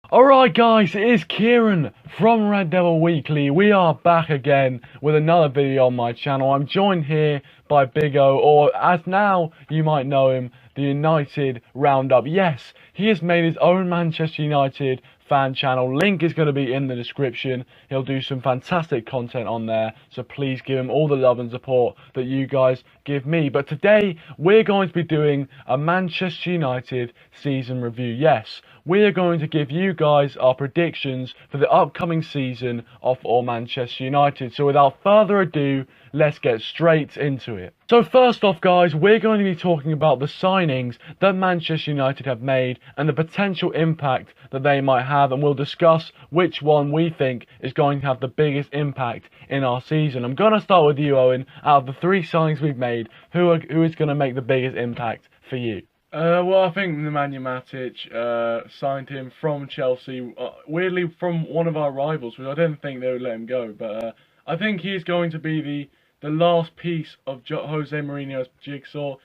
Alright guys, it is Kieran from RedDevilWeekly. We are back again with another video on my channel. I'm joined here by Big O, or as now you might know him, the United Roundup. Yes, he has made his own Manchester United fan channel. Link is going to be in the description. He'll do some fantastic content on there, so please give him all the love and support that you guys give me. But today we're going to be doing a Manchester United season review. Yes, we are going to give you guys our predictions for the upcoming season of all Manchester United. So without further ado, let's get straight into it. So first off guys, we're going to be talking about the signings that Manchester United have made and the potential impact that they might have, and we'll discuss which one we think is going to have the biggest impact in our season. I'm going to start with you, Owen. Out of the three signings we've made, who is going to make the biggest impact for you? Well, I think Nemanja Matic signed him from Chelsea, weirdly from one of our rivals, which I didn't think they would let him go. But I think he's going to be the last piece of Jose Mourinho's jigsaw.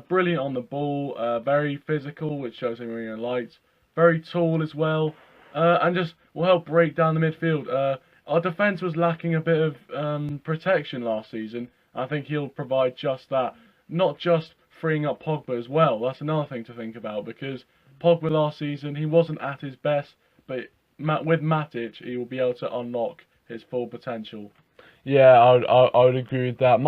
Brilliant on the ball, very physical, which Jose Mourinho likes. Very tall as well, and just will help break down the midfield. Our defence was lacking a bit of protection last season. I think he'll provide just that, not just freeing up Pogba as well. That's another thing to think about, because Pogba last season, he wasn't at his best, but with Matic, he will be able to unlock his full potential. Yeah, I would agree with that.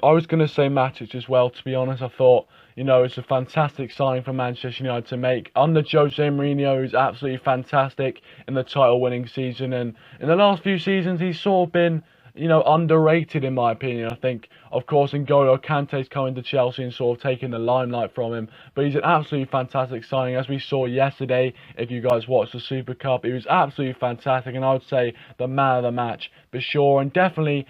I was going to say Matic as well, to be honest. I thought, it's a fantastic sign for Manchester United to make. Under Jose Mourinho, who's absolutely fantastic in the title-winning season, and in the last few seasons, he's sort of been, underrated in my opinion. I think, of course, N'Golo Kante's coming to Chelsea and sort of taking the limelight from him, but he's an absolutely fantastic signing, as we saw yesterday. If you guys watched the Super Cup, he was absolutely fantastic, and I would say the man of the match for sure. And definitely,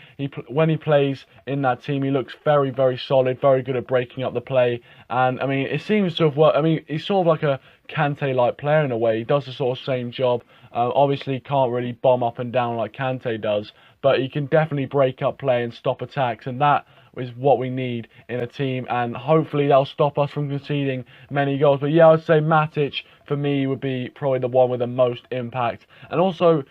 when he plays in that team, he looks very, very solid, very good at breaking up the play, and I mean, it seems to have worked. I mean, he's sort of like a Kante-like player in a way. He does the sort of same job. Obviously, can't really bomb up and down like Kante does, but he can definitely break up play and stop attacks, and that is what we need in a team, and hopefully that'll stop us from conceding many goals. But yeah, I would say Matic, for me, would be probably the one with the most impact. And also,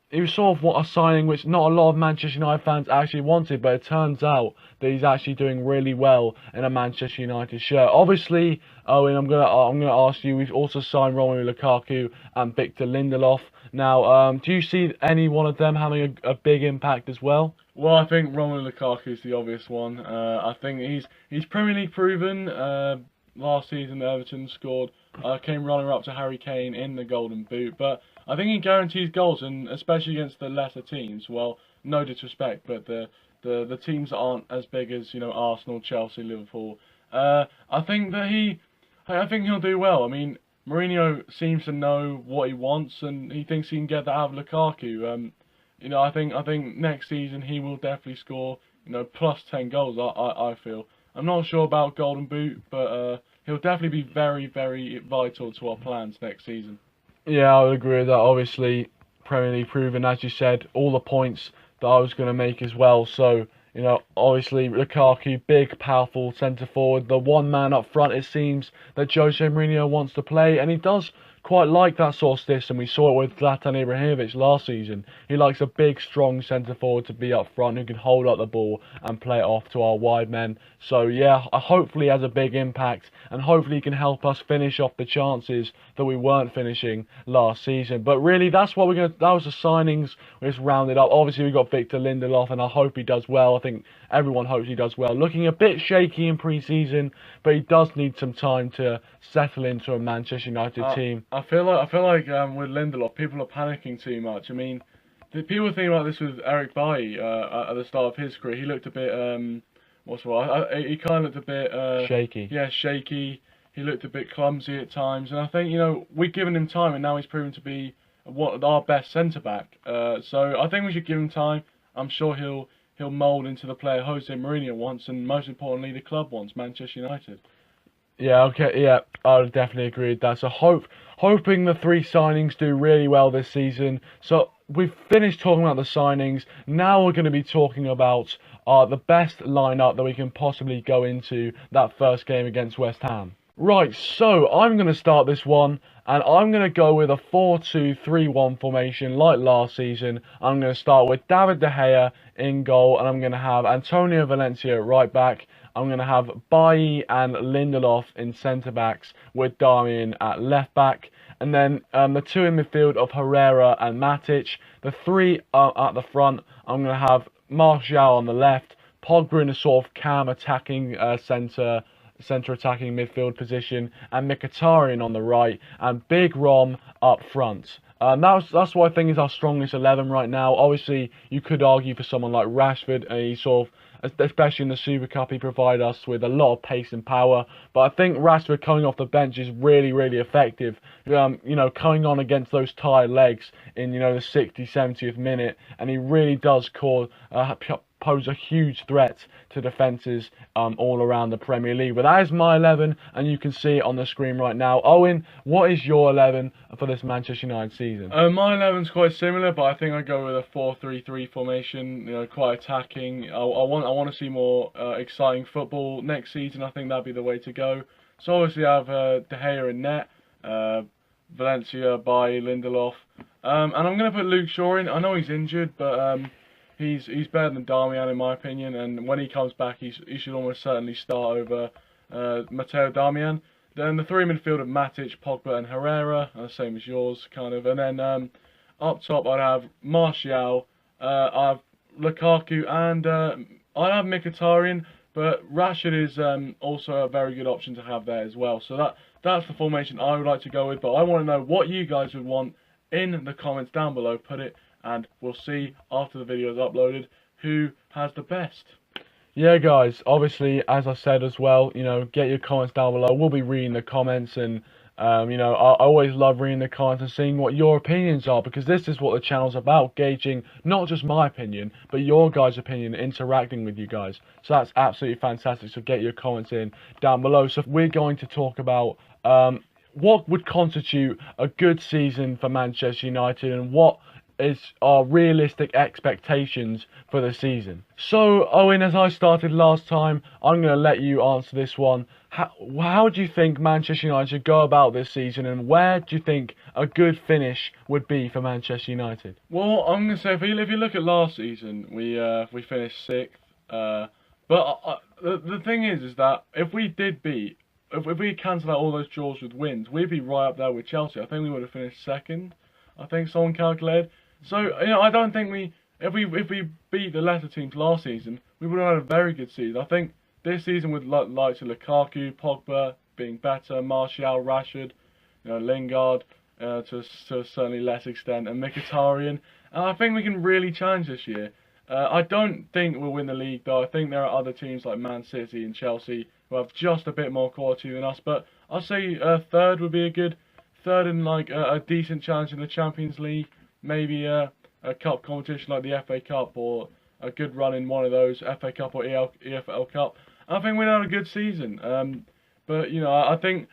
he was sort of a signing which not a lot of Manchester United fans actually wanted, but it turns out that he's actually doing really well in a Manchester United shirt. Obviously, Owen, I'm gonna ask you. We've also signed Romelu Lukaku and Victor Lindelof. Now, do you see any one of them having a big impact as well? Well, I think Romelu Lukaku is the obvious one. I think he's Premier League proven. Last season, Everton scored, came runner-up to Harry Kane in the Golden Boot, but I think he guarantees goals, and especially against the lesser teams. Well, no disrespect, but the teams that aren't as big as Arsenal, Chelsea, Liverpool. I think he'll do well. I mean, Mourinho seems to know what he wants, and he thinks he can get that out of Lukaku. I think next season he will definitely score, plus 10 goals. I feel. I'm not sure about Golden Boot, but he'll definitely be very, very vital to our plans next season. Yeah, I would agree with that. Obviously, Premier League proven, as you said, all the points that I was going to make as well. So, obviously, Lukaku, big, powerful centre-forward, the one man up front, it seems, that Jose Mourinho wants to play, and he does quite like that sort of system. We saw it with Zlatan Ibrahimovic last season. He likes a big, strong centre-forward to be up front, who can hold up the ball and play it off to our wide men. So, yeah, hopefully has a big impact, and hopefully he can help us finish off the chances that we weren't finishing last season. But really, that was the signings we just rounded up. Obviously, we got Victor Lindelof, and I hope he does well. I think everyone hopes he does well. Looking a bit shaky in pre-season, but he does need some time to settle into a Manchester United team. I feel like with Lindelof, people are panicking too much. I mean, the people think about this with Eric Bailly at the start of his career. He looked a bit he kind of looked a bit shaky. Yeah, shaky. He looked a bit clumsy at times, and I think we've given him time, and now he's proven to be our best centre back. So I think we should give him time. I'm sure he'll mould into the player Jose Mourinho wants, and most importantly, the club wants, Manchester United. Yeah, okay, yeah, I would definitely agree with that. So hoping the three signings do really well this season. So we've finished talking about the signings. Now we're going to be talking about the best lineup that we can possibly go into that first game against West Ham. Right, so I'm going to start this one, and I'm going to go with a 4-2-3-1 formation like last season. I'm going to start with David De Gea in goal, and I'm going to have Antonio Valencia at right back. I'm going to have Bailly and Lindelof in centre backs with Darmian at left back. And then the two in midfield of Herrera and Matic. The three at the front, I'm going to have Martial on the left, Pogba in a sort of cam attacking centre attacking midfield position, and Mkhitaryan on the right, and Big Rom up front. That's what I think is our strongest 11 right now. Obviously, you could argue for someone like Rashford, and he sort of, especially in the Super Cup, he provided us with a lot of pace and power. But I think Rashford coming off the bench is really, really effective. Coming on against those tired legs in the 60th, 70th minute, and he really does pose a huge threat to defences all around the Premier League. But that is my 11, and you can see it on the screen right now. Owen, what is your 11 for this Manchester United season? My 11's quite similar, but I think I go with a 4-3-3 formation. Quite attacking. I want to see more exciting football next season. I think that'd be the way to go. So obviously I have De Gea in net, Valencia, Bailly, Lindelof, and I'm going to put Luke Shaw in. I know he's injured, but he's better than Darmian in my opinion, and when he comes back, he should almost certainly start over Matteo Darmian. Then the three midfield of Matic, Pogba, and Herrera, same as yours, kind of. And then up top, I'd have Martial, I have Lukaku, and I'd have Mkhitaryan. But Rashford is also a very good option to have there as well. So that's the formation I would like to go with. But I want to know what you guys would want in the comments down below. Put it, and we'll see after the video is uploaded who has the best. Yeah, guys, obviously, as I said as well, get your comments down below. We'll be reading the comments, and I always love reading the comments and seeing what your opinions are, because this is what the channel's about, gauging not just my opinion, but your guys' opinion, interacting with you guys. So that's absolutely fantastic. So get your comments in down below. So we're going to talk about what would constitute a good season for Manchester United, and what is our realistic expectations for the season. So, Owen, as I started last time, I'm going to let you answer this one. How do you think Manchester United should go about this season, and where do you think a good finish would be for Manchester United? Well, I'm going to say, if you look at last season, we finished 6th. But the thing is that if we cancel out all those draws with wins, we'd be right up there with Chelsea. I think we would have finished 2nd. I think someone calculated. So I don't think if we beat the lesser teams last season, we would have had a very good season. I think this season with likes of Lukaku, Pogba being better, Martial, Rashford, Lingard to a certainly less extent, and Mkhitaryan, and I think we can really challenge this year. I don't think we'll win the league though. I think there are other teams like Man City and Chelsea who have just a bit more quality than us. But I'll say 3rd would be a good third, and like a decent challenge in the Champions League. Maybe a cup competition like the FA Cup, or a good run in one of those, FA Cup or EFL Cup. I think we'd have a good season. But I think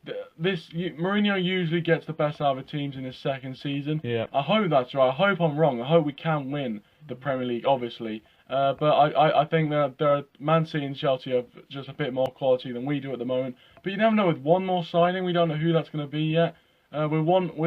Mourinho usually gets the best out of the teams in his second season. Yeah. I hope that's right. I hope I'm wrong. I hope we can win the Premier League, obviously. But I think that Man City and Chelsea have just a bit more quality than we do at the moment. But you never know, with one more signing, we don't know who that's going to be yet. With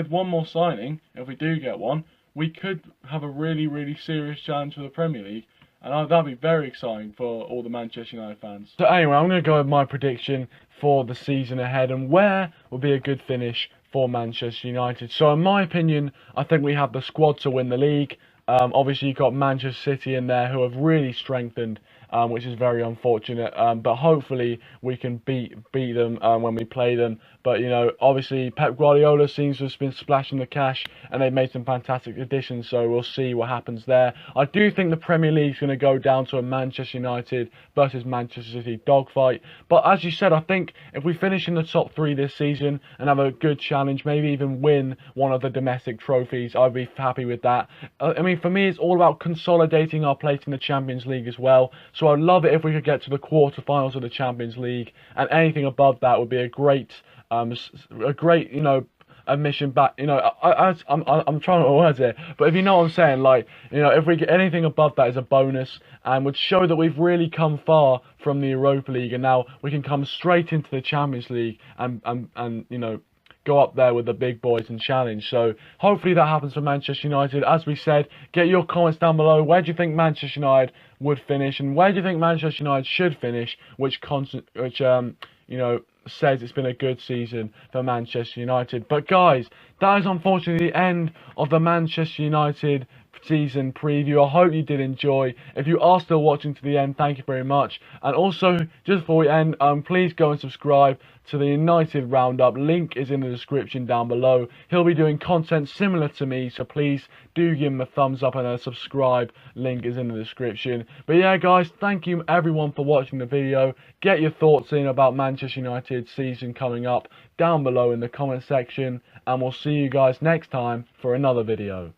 one more signing, if we do get one, we could have a really, really serious challenge for the Premier League. And that'd be very exciting for all the Manchester United fans. So anyway, I'm going to go with my prediction for the season ahead, and where will be a good finish for Manchester United. So in my opinion, I think we have the squad to win the league. Obviously, you've got Manchester City in there who have really strengthened, which is very unfortunate. But hopefully we can beat them when we play them. But obviously Pep Guardiola seems to have been splashing the cash, and they've made some fantastic additions. So we'll see what happens there. I do think the Premier League's going to go down to a Manchester United versus Manchester City dogfight. But as you said, I think if we finish in the top 3 this season and have a good challenge, maybe even win one of the domestic trophies, I'd be happy with that. I mean, for me, it's all about consolidating our place in the Champions League as well. So I'd love it if we could get to the quarterfinals of the Champions League, and anything above that would be a great admission back. You know, I'm trying to words here, but if you know what I'm saying, like, you know, if we get anything above that is a bonus, and would show that we've really come far from the Europa League, and now we can come straight into the Champions League and you know, go up there with the big boys and challenge. So hopefully that happens for Manchester United. As we said, get your comments down below. Where do you think Manchester United would finish, and where do you think Manchester United should finish? Which you know, says it's been a good season for Manchester United. But guys, that is unfortunately the end of the Manchester United season preview. I hope you did enjoy. If you are still watching to the end, thank you very much. And also, just before we end, please go and subscribe to the United Roundup. Link is in the description down below. He'll be doing content similar to me, so please do give him a thumbs up and a subscribe. Link is in the description. But yeah, guys, thank you everyone for watching the video. Get your thoughts in about Manchester United season coming up down below in the comment section, and we'll see you guys next time for another video.